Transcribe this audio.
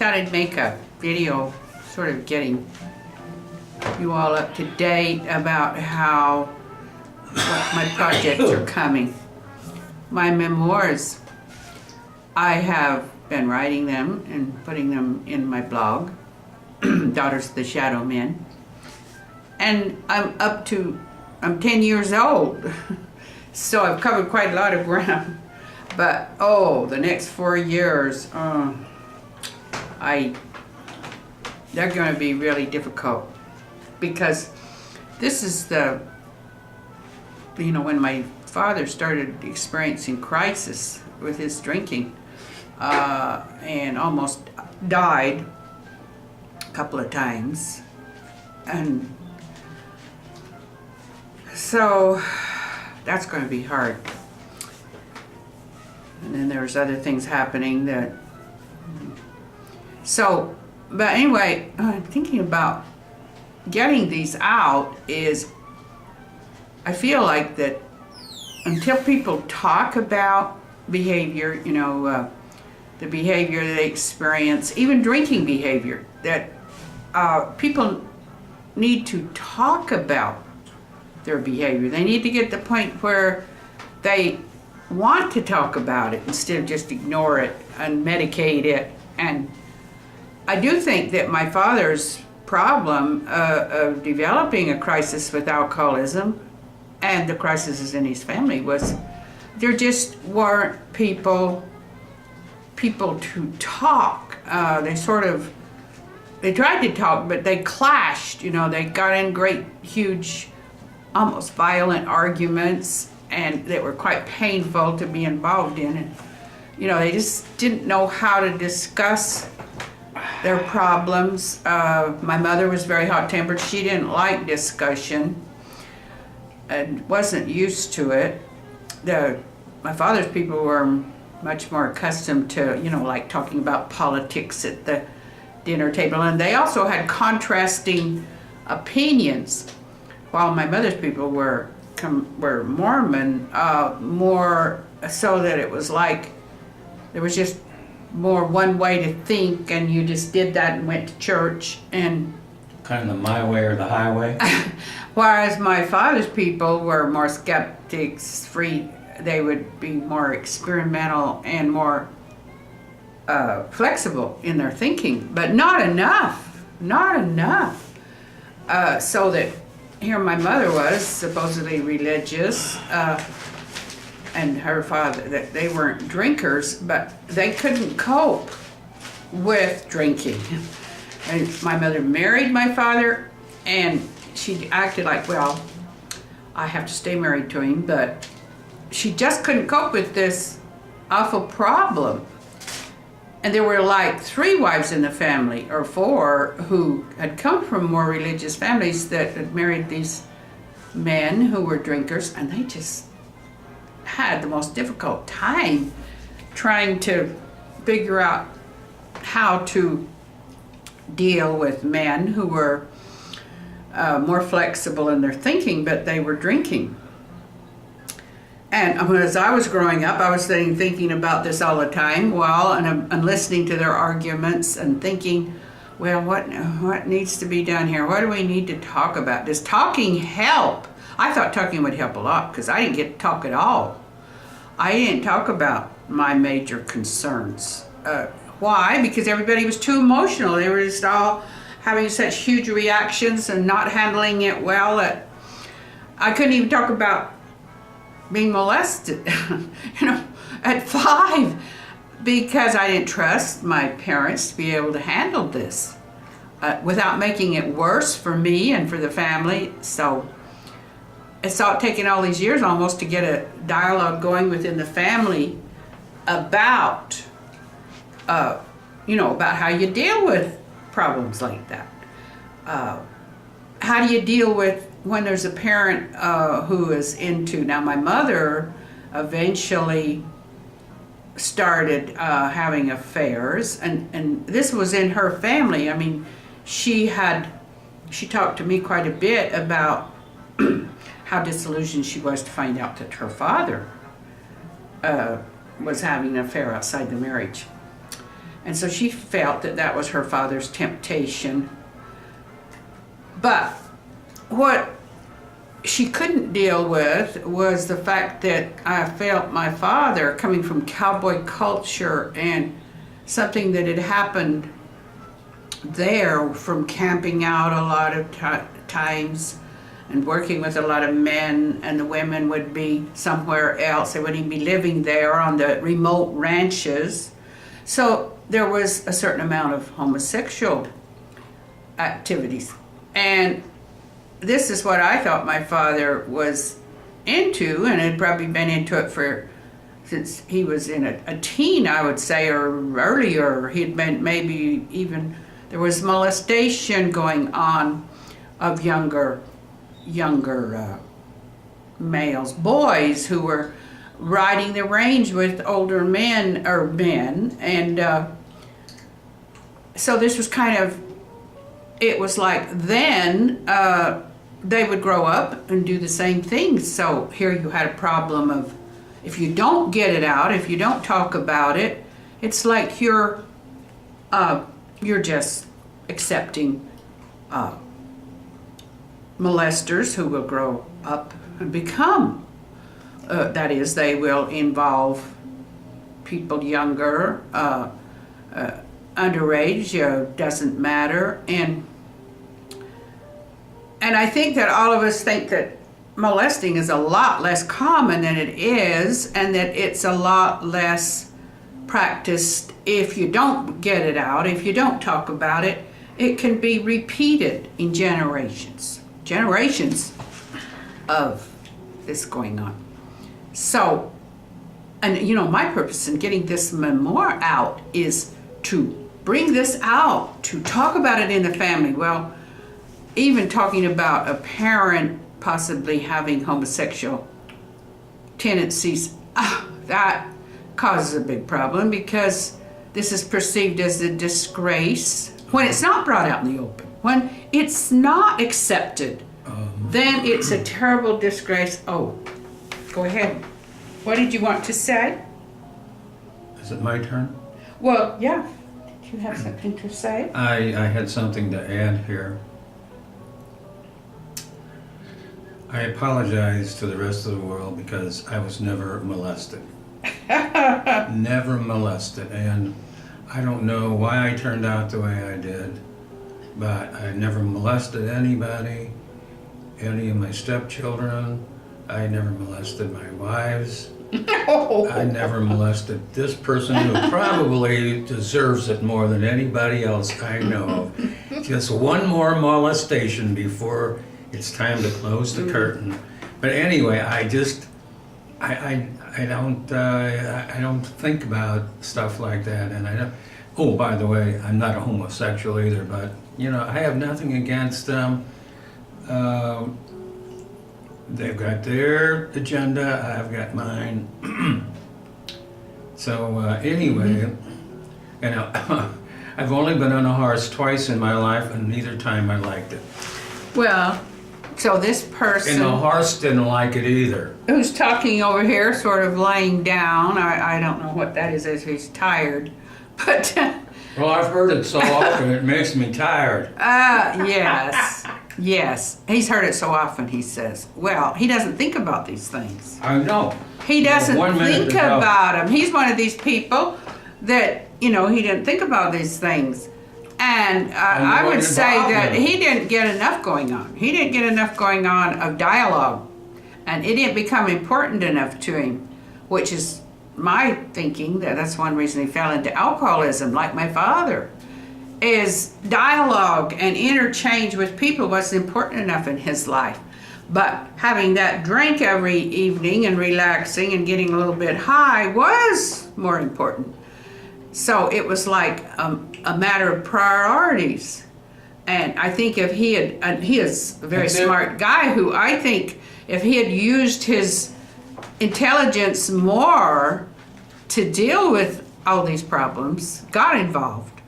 thought I'd make a video sort of getting you all up to date about what my projects are coming. My memoirs, I have been writing them and putting them in my blog, Daughters of the Shadow Men. And I'm 10 years old, so I've covered quite a lot of ground. But, the next 4 years, they're going to be really difficult, because this is when my father started experiencing crisis with his drinking, and almost died a couple of times. And so that's going to be hard. And then there's other things happening but anyway, thinking about getting these out is, I feel like that until people talk about behavior, the behavior they experience, even drinking behavior, that people need to talk about their behavior. They need to get to the point where they want to talk about it instead of just ignore it and medicate it. And I do think that my father's problem of developing a crisis with alcoholism and the crises in his family was there just weren't people to talk. They tried to talk, but they clashed. They got in great, huge, almost violent arguments, and they were quite painful to be involved in. And they just didn't know how to discuss their problems. My mother was very hot-tempered. She didn't like discussion and wasn't used to it. My father's people were much more accustomed to, like talking about politics at the dinner table, and they also had contrasting opinions. While my mother's people were Mormon, more so that it was like there was just more one way to think, and you just did that and went to church. And kind of the my way or the highway. Whereas my father's people were more skeptics, free. They would be more experimental and more flexible in their thinking, but not enough. So that here my mother was supposedly religious, and her father, that they weren't drinkers, but they couldn't cope with drinking. And my mother married my father, and she acted like, well, I have to stay married to him, but she just couldn't cope with this awful problem. And there were like 3 wives in the family, or 4, who had come from more religious families that had married these men who were drinkers, and they just had the most difficult time trying to figure out how to deal with men who were more flexible in their thinking, but they were drinking. And as I was growing up, I was thinking about this all the time. And I'm listening to their arguments and thinking, well, what needs to be done here? What do we need to talk about? Does talking help? I thought talking would help a lot, because I didn't get to talk at all. I didn't talk about my major concerns. Why? Because everybody was too emotional. They were just all having such huge reactions and not handling it well that I couldn't even talk about being molested, at 5, because I didn't trust my parents to be able to handle this without making it worse for me and for the family. So it's taken all these years almost to get a dialogue going within the family about, about how you deal with problems like that. How do you deal with when there's a parent who is into, now my mother eventually started having affairs, and this was in her family. I mean, she talked to me quite a bit about how disillusioned she was to find out that her father was having an affair outside the marriage. And so she felt that that was her father's temptation. But what she couldn't deal with was the fact that I felt my father, coming from cowboy culture and something that had happened there from camping out a lot of times and working with a lot of men, and the women would be somewhere else. They wouldn't be living there on the remote ranches. So there was a certain amount of homosexual activities. And this is what I thought my father was into, and had probably been into it since he was in a teen, I would say, or earlier. He'd been maybe even, there was molestation going on of younger males, boys who were riding the range with older men, and so this was kind of, it was like then they would grow up and do the same things. So here you had a problem of, if you don't get it out, if you don't talk about it, it's like you're just accepting molesters who will grow up and become, that is, they will involve people younger, underage, doesn't matter. And I think that all of us think that molesting is a lot less common than it is, and that it's a lot less practiced. If you don't get it out, if you don't talk about it, it can be repeated in generations of this going on. So, and my purpose in getting this memoir out is to bring this out, to talk about it in the family. Well, even talking about a parent possibly having homosexual tendencies, that causes a big problem, because this is perceived as a disgrace when it's not brought out in the open. When it's not accepted, then it's a terrible disgrace. Oh, go ahead. What did you want to say? Is it my turn? Well, yeah. Did you have something to say? I had something to add here. I apologize to the rest of the world because I was never molested. Never molested. And I don't know why I turned out the way I did, but I never molested anybody, any of my stepchildren. I never molested my wives. I never molested this person who probably deserves it more than anybody else I know of. Just one more molestation before it's time to close the curtain. But anyway, I don't think about stuff like that, and I don't. Oh, by the way, I'm not a homosexual either, but I have nothing against them. They've got their agenda, I've got mine. So anyway, I've only been on a horse twice in my life, and neither time I liked it. Well, so this person... And the horse didn't like it either. Who's talking over here, sort of laying down. I don't know what that is, as he's tired. But... Well, I've heard it so often, it makes me tired. Yes. Yes. He's heard it so often, he says. Well, he doesn't think about these things. I know. He doesn't think about them. He's one of these people that, he didn't think about these things. And I would say that he didn't get enough going on. He didn't get enough going on of dialogue. And it didn't become important enough to him, which is my thinking that's one reason he fell into alcoholism, like my father, is dialogue and interchange with people wasn't important enough in his life. But having that drink every evening and relaxing and getting a little bit high was more important. So it was like a matter of priorities. And I think if he is a very smart guy who I think if he had used his intelligence more to deal with all these problems, got involved,